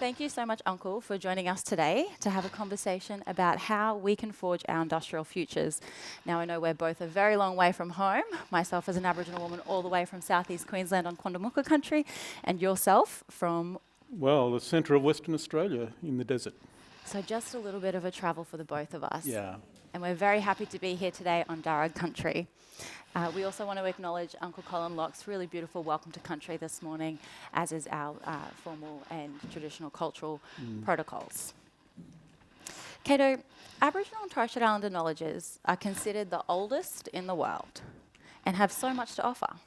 Thank you so much, Uncle, for joining us today to have a conversation about how we can forge our industrial futures. Now, I know we're both a very long way from home, myself as an Aboriginal woman all the way from southeast Queensland on Quandamooka country, and yourself from... Well, the centre of Western Australia in the desert. So just a little bit of a travel for the both of us. Yeah. And we're very happy to be here today on Darug country. We also want to acknowledge Uncle Colin Locke's really beautiful welcome to country this morning, as is our formal and traditional cultural protocols. Kado, Aboriginal and Torres Strait Islander knowledges are considered the oldest in the world and have so much to offer.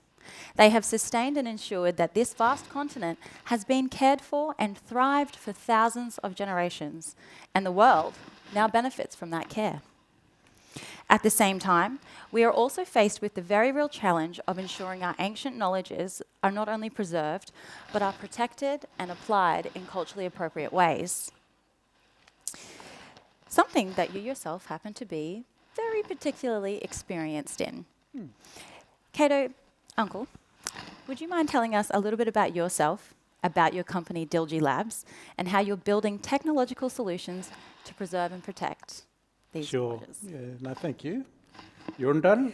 They have sustained and ensured that this vast continent has been cared for and thrived for thousands of generations, and the world now benefits from that care. At the same time, we are also faced with the very real challenge of ensuring our ancient knowledges are not only preserved, but are protected and applied in culturally appropriate ways. Something that you yourself happen to be very particularly experienced in. Kado, Uncle, would you mind telling us a little bit about yourself, about your company Dilji Labs, and how you're building technological solutions to preserve and protect these knowledges? Sure. Yeah, no, thank you. Yorndal,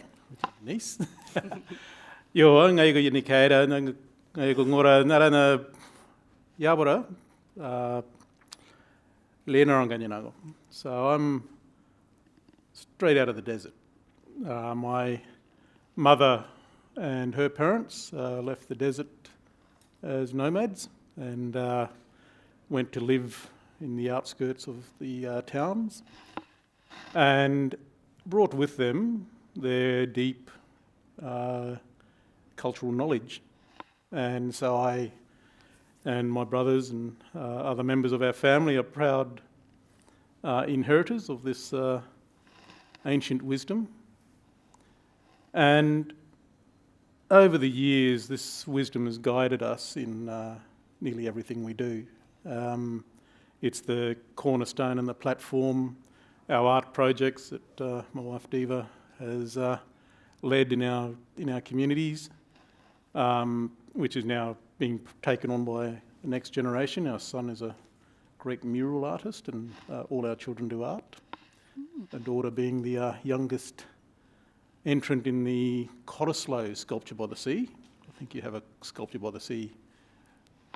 nice. Yo, ngayon ko Cicada, ngayon ko ngora narana yabora, lena ganyan. So I'm straight out of the desert. My mother and her parents left the desert as nomads and went to live in the outskirts of the towns, and brought with them their deep cultural knowledge. And so I and my brothers and other members of our family are proud inheritors of this ancient wisdom. And over the years, this wisdom has guided us in nearly everything we do. It's the cornerstone and the platform, our art projects that my wife Diva has led in our communities, which is now being taken on by the next generation. Our son is a great mural artist, and all our children do art. A daughter being the youngest entrant in the Cottesloe Sculpture by the Sea. I think you have a Sculpture by the Sea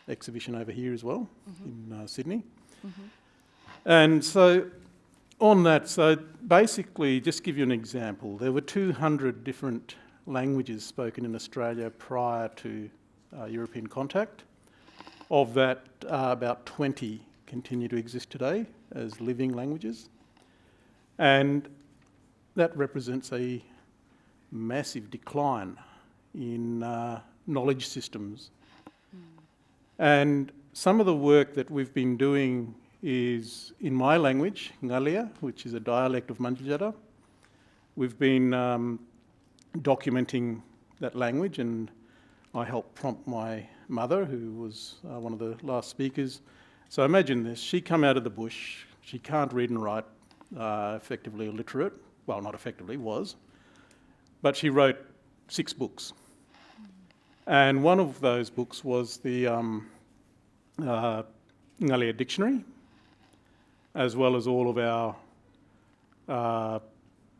exhibition over here as well, in Sydney. And so on that, so basically, just give you an example, there were 200 different languages spoken in Australia prior to European contact. Of that, about 20 continue to exist today as living languages. And that represents a massive decline in knowledge systems. And some of the work that we've been doing is in my language, Ngalia, which is a dialect of Mamutjitji. We've been documenting that language, and I helped prompt my mother, who was one of the last speakers. So imagine this, she come out of the bush, she can't read and write, effectively illiterate, well, not effectively, was, but she wrote 6 books. And one of those books was the Ngalia dictionary, as well as all of our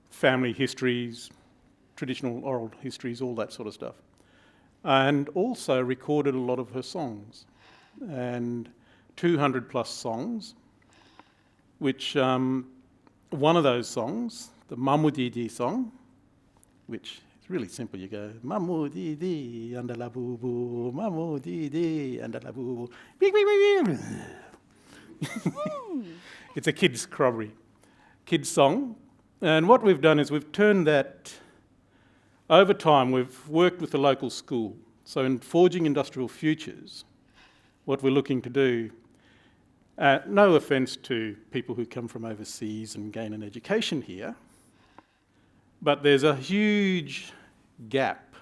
family histories, traditional oral histories, all that sort of stuff. And also recorded a lot of her songs, and 200 plus songs, which one of those songs, the Mamutjitji song, which is really simple. You go, Mamutjitji, andala boo boo, Mamutjitji, andala boo boo. It's a kid's song. And what we've done is we've turned that, over time, we've worked with the local school. So in forging industrial futures, what we're looking to do, no offence to people who come from overseas and gain an education here, but there's a huge gap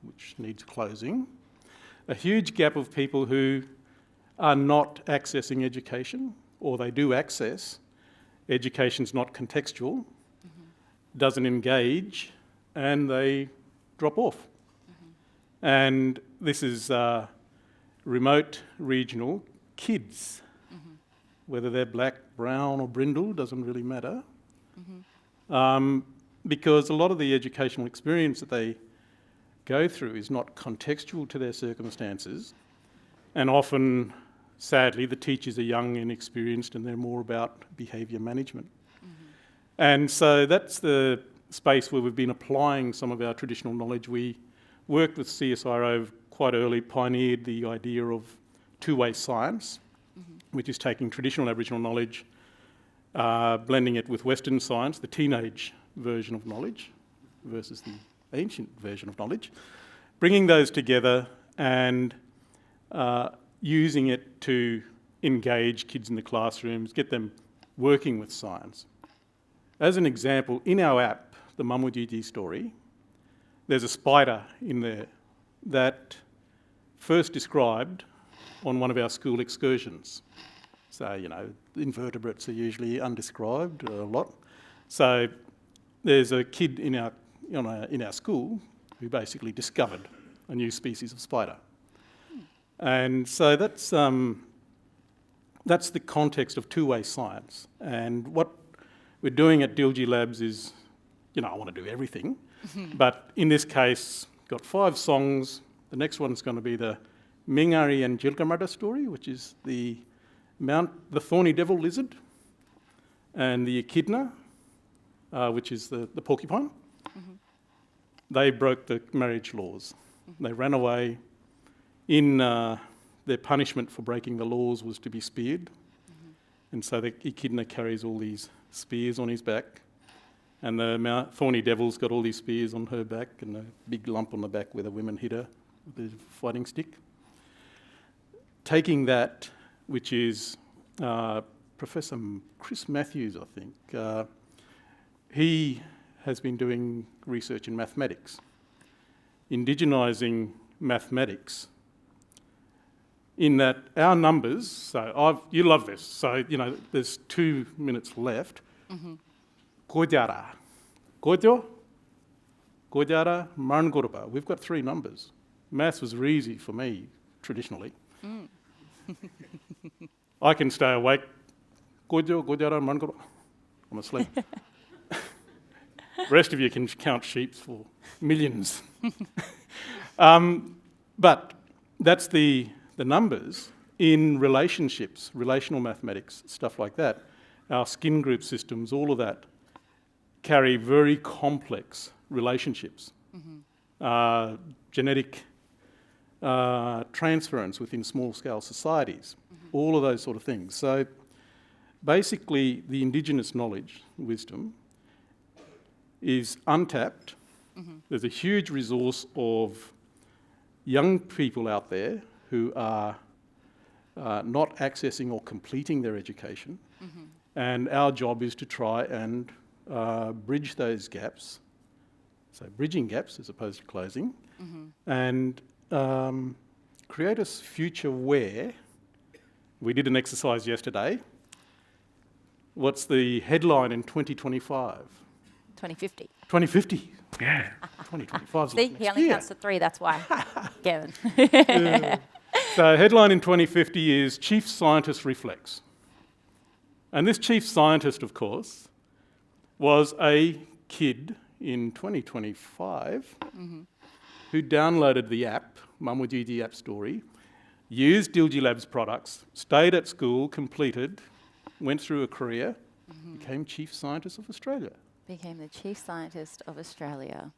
which needs closing, a huge gap of people who are not accessing education, or they do access, education's not contextual, doesn't engage, and they drop off. And this is remote, regional, kids, whether they're black, brown or brindle, doesn't really matter, because a lot of the educational experience that they go through is not contextual to their circumstances, and often, sadly, the teachers are young and inexperienced and they're more about behaviour management. And so that's the space where we've been applying some of our traditional knowledge. We worked with CSIRO quite early, pioneered the idea of two-way science, which is taking traditional Aboriginal knowledge, blending it with Western science, the teenage version of knowledge versus the ancient version of knowledge, bringing those together and using it to engage kids in the classrooms, get them working with science. As an example, in our app, the Mamutjitji Story, there's a spider in there that first described on one of our school excursions. So, you know, invertebrates are usually undescribed a lot. So there's a kid in our school who basically discovered a new species of spider. And so that's the context of two-way science. And what we're doing at Dilji Labs is, you know, I want to do everything. But in this case, got 5 songs. The next one's going to be the Ngapartji-Ngapartji story, which is the thorny devil lizard, and the echidna, which is the porcupine. They broke the marriage laws. They ran away. In their punishment for breaking the laws was to be speared. And so the echidna carries all these spears on his back, and the thorny devil's got all these spears on her back and a big lump on the back where the women hit her with a fighting stick. Taking that, which is Professor Chris Matthews, I think, he has been doing research in mathematics, indigenising mathematics, in that our numbers, so you love this, so, you know, there's 2 minutes left. Kodjara, Kodjo, Kodjara, Marngorba. We've got 3 numbers. Maths was easy for me, traditionally. I can stay awake. Kodjo, Kodjara, Marngorba. I'm asleep. The rest of you can count sheep for millions. But that's the numbers in relationships, relational mathematics, stuff like that. Our skin group systems, all of that, carry very complex relationships. Genetic transference within small-scale societies, all of those sort of things. So basically, the Indigenous knowledge, wisdom, is untapped. There's a huge resource of young people out there who are not accessing or completing their education. And our job is to try and bridge those gaps, so bridging gaps as opposed to closing, and create a future where, we did an exercise yesterday, what's the headline in 2025? 2050. 2050, yeah. 2025 is See, like he next only year. counts to 3, that's why. Gavin. So headline in 2050 is Chief Scientist Reflects. And this chief scientist, of course, was a kid in 2025 who downloaded the app, Mamutjitji App Story, used Dilji Labs products, stayed at school, completed, went through a career, became Chief Scientist of Australia. Became the Chief Scientist of Australia.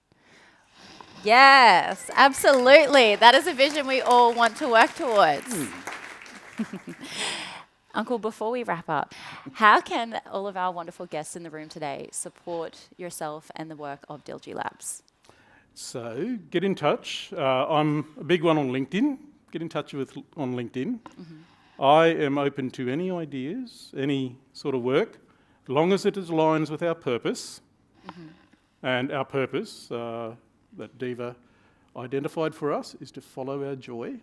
Yes, absolutely. That is a vision we all want to work towards. Uncle, before we wrap up, how can all of our wonderful guests in the room today support yourself and the work of Dilji Labs? So get in touch. I'm a big one on LinkedIn. Get in touch on LinkedIn. I am open to any ideas, any sort of work, as long as it aligns with our purpose. And our purpose that Diva identified for us is to follow our joy.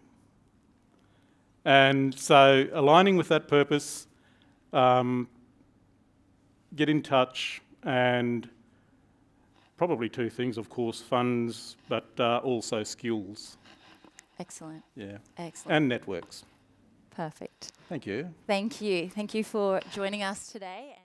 And so aligning with that purpose, get in touch, and probably 2 things, of course, funds, but also skills. Excellent. Yeah. Excellent. And networks. Perfect. Thank you. Thank you. Thank you for joining us today.